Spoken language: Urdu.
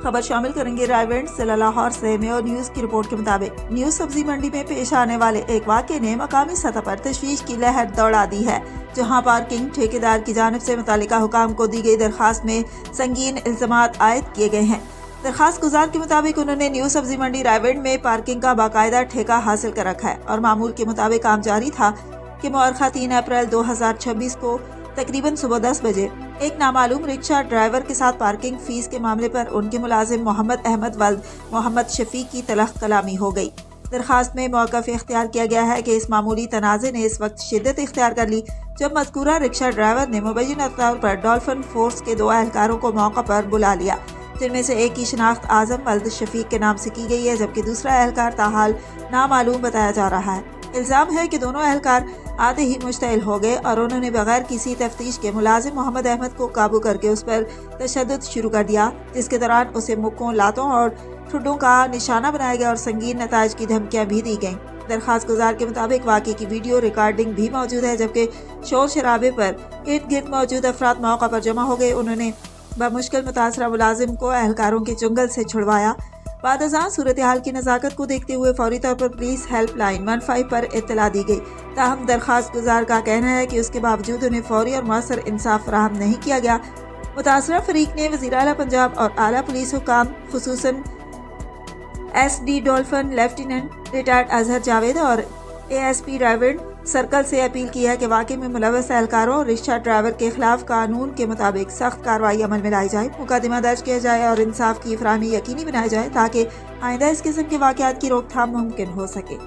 خبر شامل کریں گے رائے ضلع لاہور سے۔ میو نیوز کی رپورٹ کے مطابق نیو سبزی منڈی میں پیش آنے والے ایک واقعے نے مقامی سطح پر تشویش کی لہر دوڑا دی ہے، جہاں پارکنگ ٹھیکیدار کی جانب سے متعلقہ حکام کو دی گئی درخواست میں سنگین الزامات عائد کیے گئے ہیں۔ درخواست گزار کے مطابق انہوں نے نیو سبزی منڈی رائے میں پارکنگ کا باقاعدہ ٹھیکہ حاصل کر رکھا ہے اور معمول کے مطابق کام جاری تھا کہ مؤرخہ 3 اپریل 2026 کو تقریباً صبح 10 بجے ایک نامعلوم رکشہ ڈرائیور کے ساتھ پارکنگ فیس کے معاملے پر ان کے ملازم محمد احمد ولد محمد شفیق کی تلخ کلامی ہو گئی۔ درخواست میں موقف اختیار کیا گیا ہے کہ اس معمولی تنازع نے اس وقت شدت اختیار کر لی جب مذکورہ رکشہ ڈرائیور نے مبینہ طور پر ڈولفن فورس کے 2 اہلکاروں کو موقع پر بلا لیا، جن میں سے ایک کی شناخت اعظم ولد شفیق کے نام سے کی گئی ہے، جبکہ دوسرا اہلکار تاحال نامعلوم بتایا جا رہا ہے۔ الزام ہے کہ دونوں اہلکار آتے ہی مشتعل ہو گئے اور انہوں نے بغیر کسی تفتیش کے ملازم محمد احمد کو قابو کر کے اس پر تشدد شروع کر دیا، جس کے دوران اسے مکوں، لاتوں اور ٹھڈوں کا نشانہ بنایا گیا اور سنگین نتائج کی دھمکیاں بھی دی گئیں۔ درخواست گزار کے مطابق واقعے کی ویڈیو ریکارڈنگ بھی موجود ہے، جبکہ شور شرابے پر ارد گرد موجود افراد موقع پر جمع ہو گئے۔ انہوں نے بمشکل متاثرہ ملازم کو اہلکاروں کے چنگل سے چھڑوایا۔ بعد ازاں صورتحال کی نزاکت کو دیکھتے ہوئے فوری طور پر پولیس ہیلپ لائن 15 پر اطلاع دی گئی، تاہم درخواست گزار کا کہنا ہے کہ اس کے باوجود انہیں فوری اور مؤثر انصاف فراہم نہیں کیا گیا۔ متاثرہ فریق نے وزیر اعلیٰ پنجاب اور اعلیٰ پولیس حکام خصوصاً S D Dolphin lieutenant retired Azhar Javed اور A S P Rai circle سے اپیل کی ہے کہ واقعے میں ملوث اہلکاروں اور رکشہ ڈرائیور کے خلاف قانون کے مطابق سخت کارروائی عمل میں لائی جائے، مقدمہ درج کیا جائے اور انصاف کی فراہمی یقینی بنائی جائے تاکہ آئندہ اس قسم کے واقعات کی روک تھام ممکن ہو سکے۔